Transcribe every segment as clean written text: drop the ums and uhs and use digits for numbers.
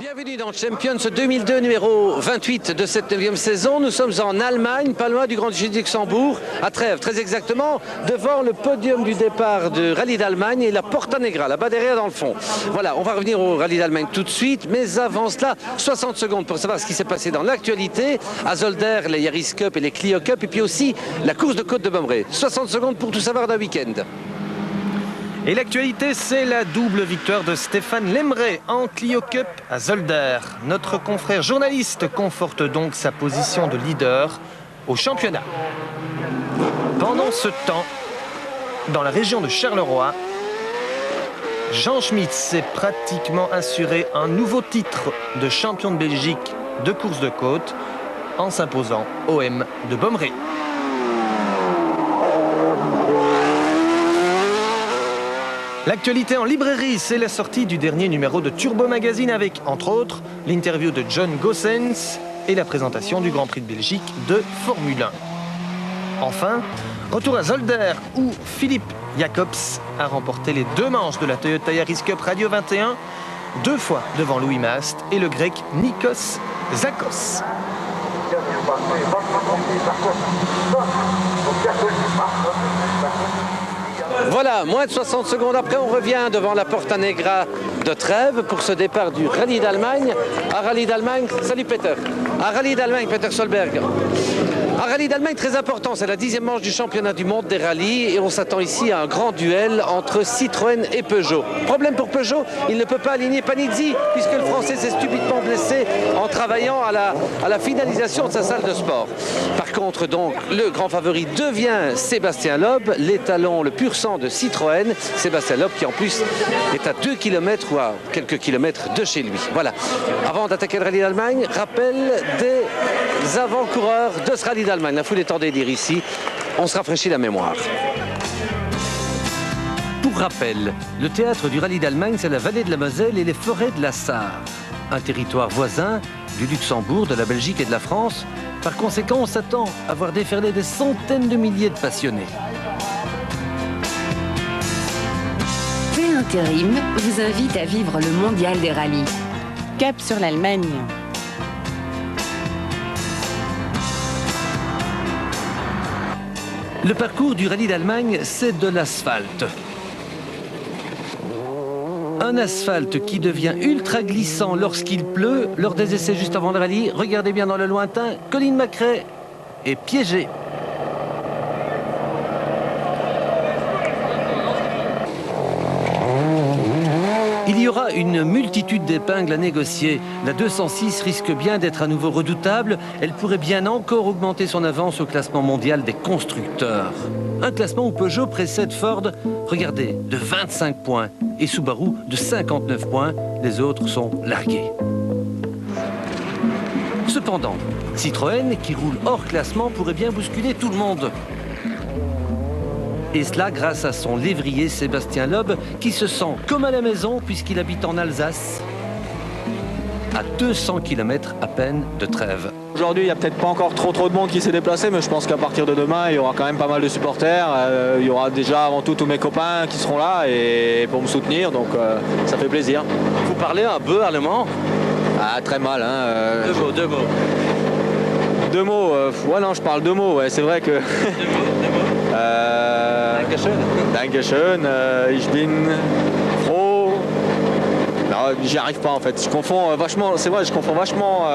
Bienvenue dans Champions 2002, numéro 28 de cette 9e saison. Nous sommes en Allemagne, pas loin du Grand-Duché de Luxembourg, à Trèves, très exactement, devant le podium du départ du Rallye d'Allemagne et la Porta Negra, là-bas derrière dans le fond. Voilà, on va revenir au Rallye d'Allemagne tout de suite, mais avant cela, 60 secondes pour savoir ce qui s'est passé dans l'actualité, à Zolder, les Yaris Cup et les Clio Cup, et puis aussi la course de côte de Bomré. 60 secondes pour tout savoir d'un week-end. Et l'actualité, c'est la double victoire de Stéphane Lemre en Clio Cup à Zolder. Notre confrère journaliste conforte donc sa position de leader au championnat. Pendant ce temps, dans la région de Charleroi, Jean Schmitz s'est pratiquement assuré un nouveau titre de champion de Belgique de course de côte en s'imposant OM de Bomré. L'actualité en librairie, c'est la sortie du dernier numéro de Turbo Magazine avec, entre autres, l'interview de John Goossens et la présentation du Grand Prix de Belgique de Formule 1. Enfin, retour à Zolder où Philippe Jacobs a remporté les 2 manches de la Toyota Yaris Cup Radio 21, 2 fois devant Louis Mast et le grec Nikos Zakos. Voilà, moins de 60 secondes après, on revient devant la Porta Negra de Trèves pour ce départ du Rallye d'Allemagne. À Rallye d'Allemagne, salut Peter. À Rallye d'Allemagne, Peter Solberg. Un rallye d'Allemagne très important, c'est la 10e manche du championnat du monde des rallyes et on s'attend ici à un grand duel entre Citroën et Peugeot. Problème pour Peugeot, il ne peut pas aligner Panizzi puisque le Français s'est stupidement blessé en travaillant à la finalisation de sa salle de sport. Par contre, donc, le grand favori devient Sébastien Loeb, l'étalon, le pur sang de Citroën. Sébastien Loeb qui en plus est à 2 km ou à quelques kilomètres de chez lui. Voilà. Avant d'attaquer le rallye d'Allemagne, rappel des avant-coureurs de ce rallye d'Allemagne. La foule est en délire ici. On se rafraîchit la mémoire. Pour rappel, le théâtre du rallye d'Allemagne, c'est la vallée de la Moselle et les forêts de la Sarre. Un territoire voisin du Luxembourg, de la Belgique et de la France. Par conséquent, on s'attend à voir déferler des centaines de milliers de passionnés. Téintérim vous invite à vivre le mondial des rallyes. Cap sur l'Allemagne. Le parcours du rallye d'Allemagne, c'est de l'asphalte. Un asphalte qui devient ultra glissant lorsqu'il pleut. Lors des essais juste avant le rallye, regardez bien dans le lointain, Colin McRae est piégé. Il y aura une multitude d'épingles à négocier. La 206 risque bien d'être à nouveau redoutable. Elle pourrait bien encore augmenter son avance au classement mondial des constructeurs. Un classement où Peugeot précède Ford, regardez, de 25 points. Et Subaru de 59 points. Les autres sont largués. Cependant, Citroën, qui roule hors classement, pourrait bien bousculer tout le monde. Et cela grâce à son lévrier Sébastien Loeb, qui se sent comme à la maison puisqu'il habite en Alsace, à 200 km à peine de Trèves. Aujourd'hui, il n'y a peut-être pas encore trop de monde qui s'est déplacé, mais je pense qu'à partir de demain, il y aura quand même pas mal de supporters. Il y aura déjà avant tout tous mes copains qui seront là et pour me soutenir, donc ça fait plaisir. Vous parlez un peu allemand? Ah, très mal, hein. Deux mots. 2 mots, ouais non, je parle 2 mots, ouais, c'est vrai que... 2 mots. Dankeschön. Dankeschön, ich bin froh. Non, j'y arrive pas en fait. Je confonds vachement, c'est vrai, je confonds vachement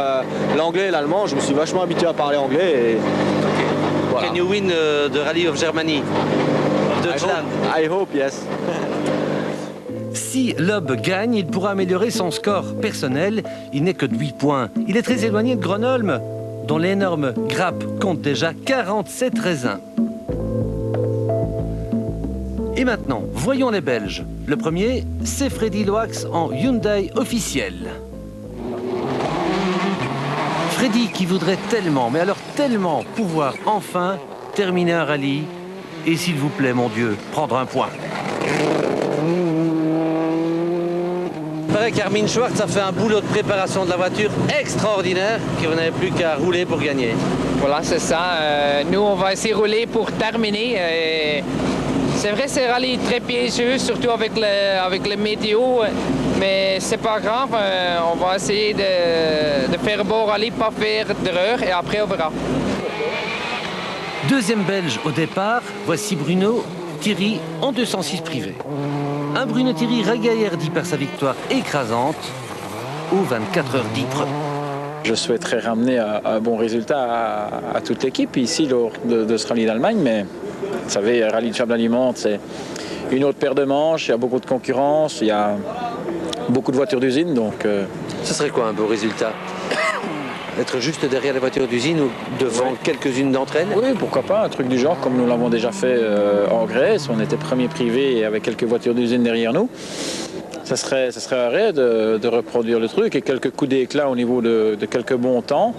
l'anglais et l'allemand. Je me suis vachement habitué à parler anglais. Et... Okay. Voilà. Can you win the Rally of Germany? Deutschland. I hope, yes. Si Loeb gagne, il pourra améliorer son score personnel. Il n'est que de 8 points. Il est très éloigné de Grenoble, dont l'énorme grappe compte déjà 47 raisins. Et maintenant, voyons les Belges. Le premier, c'est Freddy Loax en Hyundai officiel. Freddy qui voudrait tellement, mais alors tellement, pouvoir enfin terminer un rallye et s'il vous plaît, mon Dieu, prendre un point. Il paraît qu'Armin Schwartz a fait un boulot de préparation de la voiture extraordinaire, que vous n'avez plus qu'à rouler pour gagner. Voilà, c'est ça. Nous, on va essayer de rouler pour terminer. C'est vrai, c'est un rallye très piégeux, surtout avec le météo. Mais c'est pas grave, on va essayer de faire un beau rallye, pas faire d'erreur et après on verra. Deuxième Belge au départ, voici Bruno Thierry en 206 privé. Un Bruno Thierry ragaillardi par sa victoire écrasante aux 24 heures d'Ypres. Je souhaiterais ramener un bon résultat à toute l'équipe ici lors de ce rallye d'Allemagne, mais vous savez, le rallye de Chablais-Limonde, c'est une autre paire de manches, il y a beaucoup de concurrence, il y a beaucoup de voitures d'usine, donc... Ce serait quoi un beau résultat? Être juste derrière les voitures d'usine ou devant quelques-unes d'entre elles? Oui, pourquoi pas, un truc du genre, comme nous l'avons déjà fait en Grèce, on était premier privé et avec quelques voitures d'usine derrière nous. Ça serait arrêt de reproduire le truc et quelques coups d'éclat au niveau de quelques bons temps.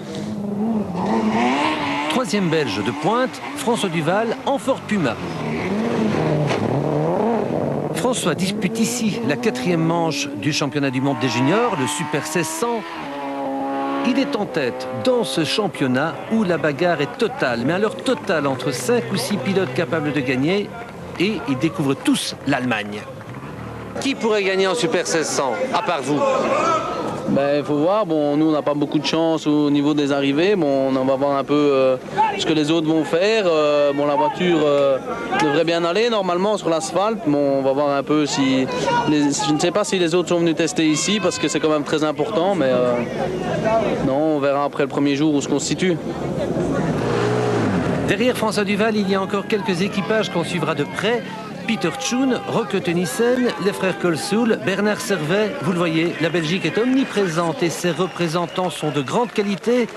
Troisième Belge de pointe, François Duval en Ford Puma. François dispute ici la 4e manche du championnat du monde des juniors, le Super 1600. Il est en tête dans ce championnat où la bagarre est totale, mais alors totale entre 5 ou 6 pilotes capables de gagner, et ils découvrent tous l'Allemagne. Qui pourrait gagner en Super 1600, à part vous? Il faut voir, bon, nous on n'a pas beaucoup de chance au niveau des arrivées, bon, on va voir un peu ce que les autres vont faire. Bon, la voiture devrait bien aller normalement sur l'asphalte, bon, on va voir un peu si... je ne sais pas si les autres sont venus tester ici parce que c'est quand même très important, mais non, on verra après le premier jour où se constitue. Derrière François Duval, il y a encore quelques équipages qu'on suivra de près. Peter Tschun, Roque Tenissen, les frères Colsoul, Bernard Servet. Vous le voyez, la Belgique est omniprésente et ses représentants sont de grande qualité.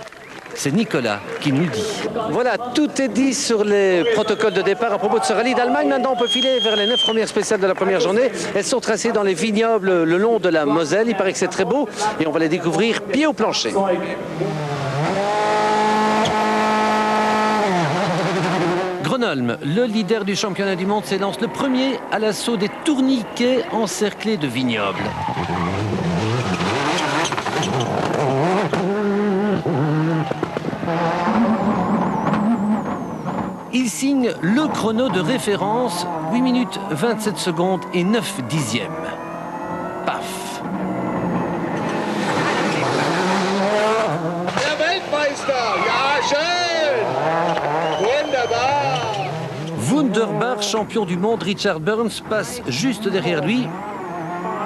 C'est Nicolas qui nous dit. Voilà, tout est dit sur les protocoles de départ à propos de ce rallye d'Allemagne. Maintenant, on peut filer vers les 9 premières spéciales de la première journée. Elles sont tracées dans les vignobles le long de la Moselle. Il paraît que c'est très beau et on va les découvrir pied au plancher. Gronholm, le leader du championnat du monde, s'élance le premier à l'assaut des tourniquets encerclés de vignobles. Il signe le chrono de référence, 8 minutes 27 secondes et 9 dixièmes. Paf! Wunderbar, champion du monde, Richard Burns passe juste derrière lui.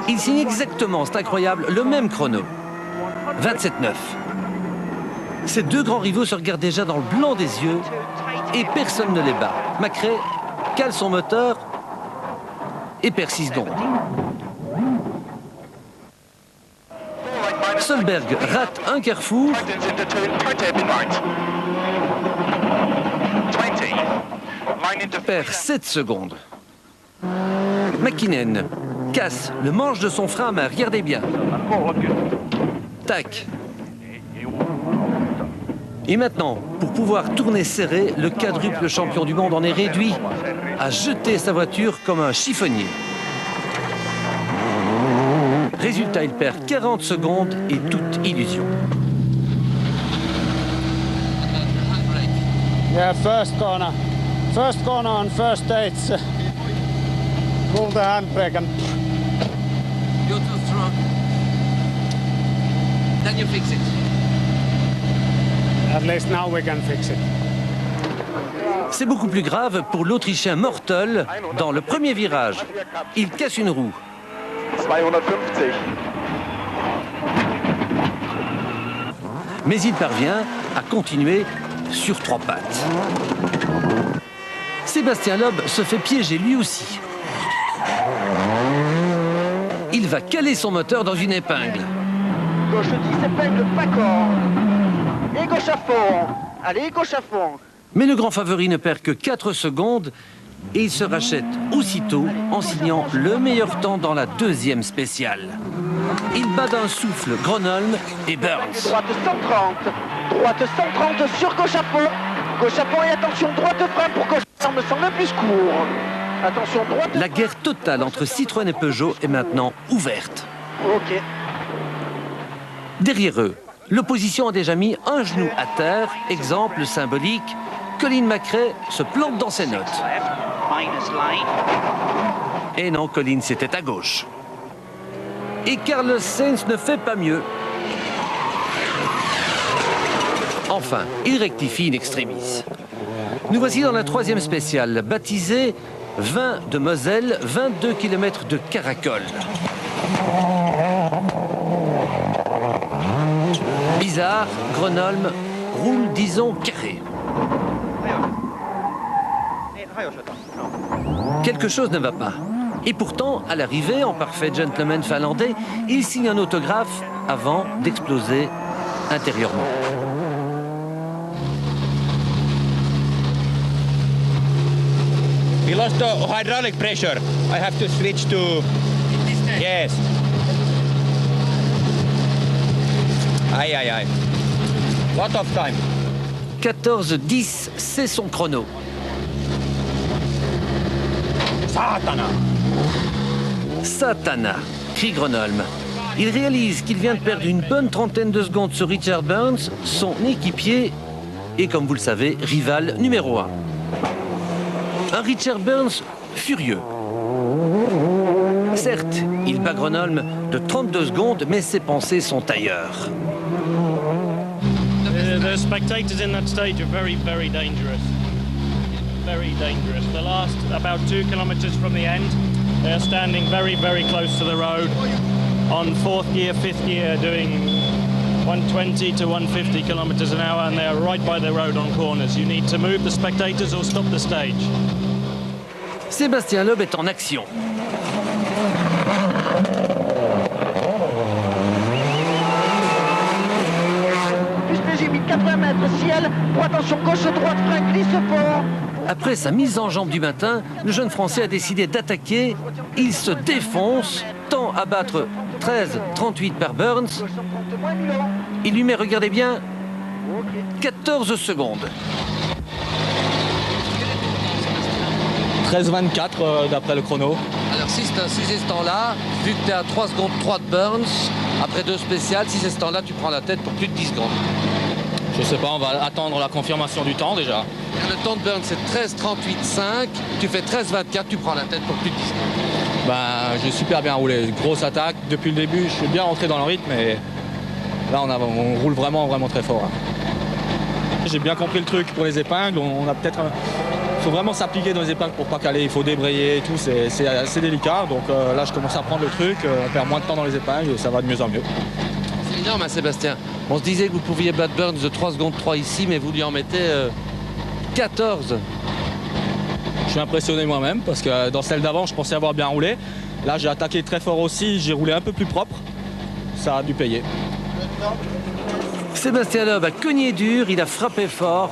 Il signe exactement, c'est incroyable, le même chrono. 27-9. Ces deux grands rivaux se regardent déjà dans le blanc des yeux et personne ne les bat. Macrae cale son moteur et persiste donc. Solberg rate un carrefour. Perd 7 secondes. McKinnon casse le manche de son frein à main. Regardez bien. Tac. Et maintenant, pour pouvoir tourner serré, le quadruple champion du monde en est réduit à jeter sa voiture comme un chiffonnier. Résultat, il perd 40 secondes et toute illusion. Yeah, first corner on first dates. Pull the handbrake and... You're too strong. Then you fix it. At least now we can fix it. C'est beaucoup plus grave pour l'Autrichien Mortel dans le premier virage. Il casse une roue. 250. Mais il parvient à continuer sur 3 pattes. Sébastien Loeb se fait piéger lui aussi. Il va caler son moteur dans une épingle. Gauche 10, épingle, pas corps. Et gauche à fond. Allez, gauche à fond. Mais le grand favori ne perd que 4 secondes et il se rachète aussitôt en signant le meilleur temps dans la deuxième spéciale. Il bat d'un souffle Gronholm et Burns. Droite 130. Droite 130 sur gauche à fond. Gauche à fond et attention, droite frein pour gauche. Ça me semble plus court. Attention, droite. La guerre totale entre Citroën et Peugeot est maintenant ouverte. Ok. Derrière eux, l'opposition a déjà mis un genou à terre, exemple symbolique. Colin McRae se plante dans ses notes. Et non, Colin, c'était à gauche. Et Carlos Sainz ne fait pas mieux. Enfin, il rectifie in extremis. Nous voici dans la troisième spéciale, baptisée 20 de Moselle, 22 km de Caracol. Bizarre, Grenoble roule, disons, carré. Quelque chose ne va pas. Et pourtant, à l'arrivée, en parfait gentleman finlandais, il signe un autographe avant d'exploser intérieurement. We lost the hydraulic pressure. I have to switch to... Yes. Aïe, aïe, aïe. Lot of time. 14-10, c'est son chrono. Satana. Satana, crie Grenoble. Il réalise qu'il vient de perdre une bonne trentaine de secondes sur Richard Burns, son équipier, et comme vous le savez, rival numéro 1. Un Richard Burns furieux. Certes, il bat Grenoble de 32 secondes, mais ses pensées sont ailleurs. The spectators in that stage are very, very dangerous. Very dangerous. The last about 2 kilometers from the end, they're standing very, very close to the road on 4th gear, 5th gear, doing 120 to 150 kilometers an hour, and they're right by the road on corners. You need to move the spectators or stop the stage. Sébastien Loeb est en action. J'ai mis 80 mètres ciel, pour attention gauche, droite, frein, glisse fort. Après sa mise en jambe du matin, le jeune Français a décidé d'attaquer. Il se défonce, tend à battre 13-38 par Burns. Il lui met, regardez bien, 14 secondes. 13-24 d'après le chrono. Alors si c'est ce temps-là, vu que tu es à 3 secondes 3 de Burns, après 2 spéciales, si c'est ce temps-là, tu prends la tête pour plus de 10 secondes. Je sais pas, on va attendre la confirmation du temps déjà. Le temps de Burns c'est 13-38-5, tu fais 13-24, tu prends la tête pour plus de 10 secondes. Ben, j'ai super bien roulé, grosse attaque. Depuis le début, je suis bien rentré dans le rythme et là on roule vraiment très fort. Hein. J'ai bien compris le truc pour les épingles, on a peut-être... Il faut vraiment s'appliquer dans les épingles pour pas caler, il faut débrayer et tout, c'est assez délicat. Donc là je commence à prendre le truc, on perd moins de temps dans les épingles et ça va de mieux en mieux. C'est énorme hein, Sébastien. On se disait que vous pouviez battre Burns de 3 secondes 3 ici, mais vous lui en mettez 14. Je suis impressionné moi-même parce que dans celle d'avant je pensais avoir bien roulé. Là j'ai attaqué très fort aussi, j'ai roulé un peu plus propre, ça a dû payer. Sébastien Loeb a cogné dur, il a frappé fort.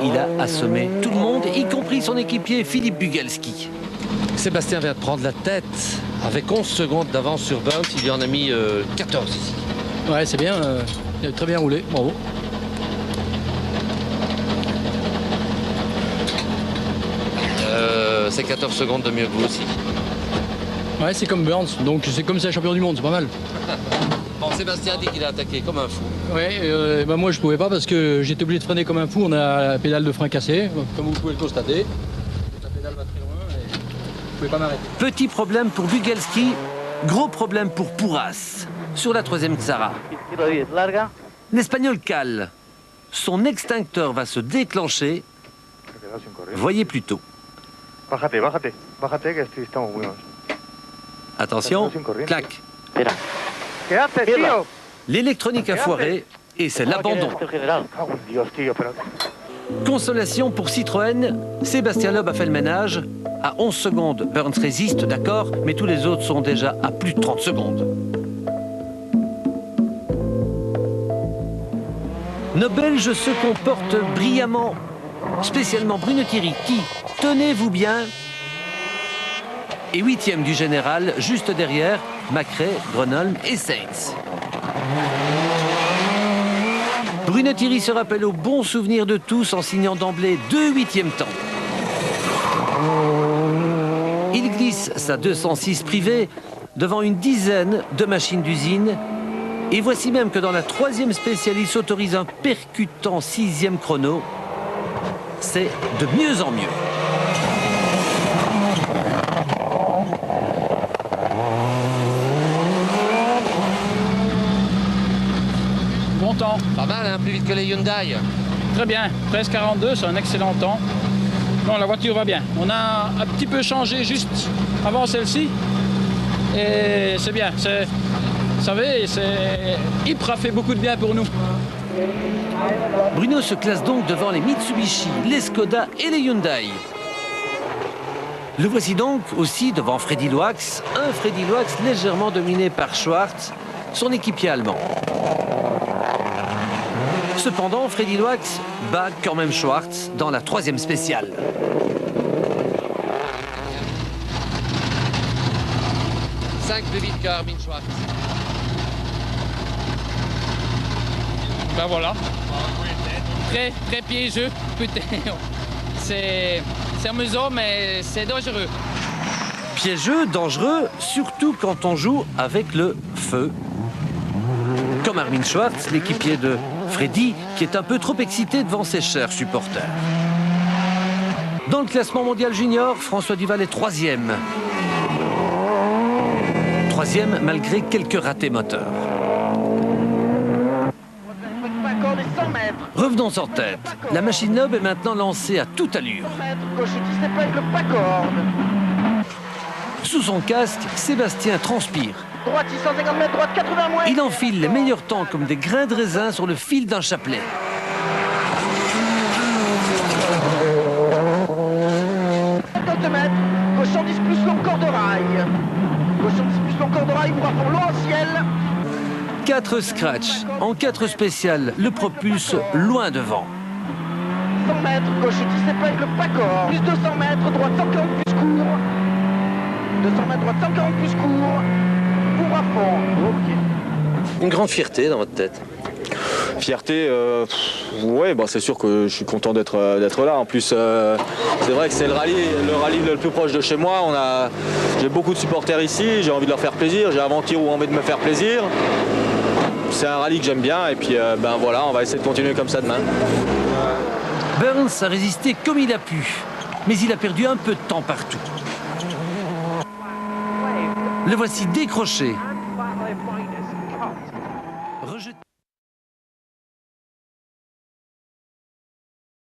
Il a assommé tout le monde, y compris son équipier Philippe Bugalski. Sébastien vient de prendre la tête. Avec 11 secondes d'avance sur Burns, il lui en a mis 14 ici. Ouais, c'est bien. Il a très bien roulé. Bravo. C'est 14 secondes de mieux que vous aussi. Ouais, c'est comme Burns. Donc c'est comme c'est un champion du monde, c'est pas mal. Bon, Sébastien dit qu'il a attaqué comme un fou. Ouais, moi je pouvais pas parce que j'étais obligé de freiner comme un fou. On a la pédale de frein cassée, comme vous pouvez le constater. La pédale va très loin et je pouvais pas m'arrêter. Petit problème pour Bugalski, gros problème pour Pourras. Sur la troisième Xara. L'Espagnol cale. Son extincteur va se déclencher. Voyez plutôt. Attention, clac. L'électronique a foiré et c'est l'abandon. Consolation pour Citroën, Sébastien Loeb a fait le ménage. À 11 secondes, Burns résiste, d'accord, mais tous les autres sont déjà à plus de 30 secondes. Nos Belges se comportent brillamment, spécialement Bruno Thierry qui, tenez-vous bien, est 8e du général, juste derrière Macrae, Grenoble et Sainz. Bruno Thierry se rappelle au bon souvenir de tous en signant d'emblée 2 8e temps. Il glisse sa 206 privée devant une dizaine de machines d'usine. Et voici même que dans la 3e spéciale, il s'autorise un percutant 6e chrono. C'est de mieux en mieux. bon temps. Pas mal, hein, plus vite que les Hyundai. Très bien, 13,42, c'est un excellent temps. Non, la voiture va bien. On a un petit peu changé juste avant celle-ci. Et c'est bien. Vous savez, Ypres a fait beaucoup de bien pour nous. Bruno se classe donc devant les Mitsubishi, les Skoda et les Hyundai. Le voici donc aussi devant Freddy Loax, un Freddy Loax légèrement dominé par Schwartz, son équipier allemand. Cependant, Freddy Loax bat quand même Schwartz dans la 3e spéciale. Plus vite que Armin Schwartz. Ben voilà. Très, très piégeux. C'est amusant, mais c'est dangereux. Piégeux, dangereux, surtout quand on joue avec le feu. Comme Armin Schwartz, l'équipier de Freddy, qui est un peu trop excité devant ses chers supporters. Dans le classement mondial junior, François Duval est 3e. 3e malgré quelques ratés moteurs. Revenons en tête. La machine noble est maintenant lancée à toute allure. Sous son casque, Sébastien transpire. Droite 650 mètres, droite 80 moins. Il enfile les meilleurs temps comme des grains de raisin sur le fil d'un chapelet. Gauche 110 plus long corps de rail. Gauche 110 plus long corps de rail, pour à fond loin au ciel. 4 scratchs. En 4 spéciales, le propulse loin devant. 100 mètres, gauche 10 épingle pas corps. Plus 200 mètres, droite 140 plus court. 200 mètres, droite 140 plus court. Pour à fond. Ok. Une grande fierté dans votre tête. Fierté, ouais, bah c'est sûr que je suis content d'être là. En plus, c'est vrai que c'est le rallye le plus proche de chez moi. J'ai beaucoup de supporters ici, j'ai envie de leur faire plaisir, j'ai aventure ou envie de me faire plaisir. C'est un rallye que j'aime bien et puis ben voilà, on va essayer de continuer comme ça demain. Burns a résisté comme il a pu, mais il a perdu un peu de temps partout. Le voici décroché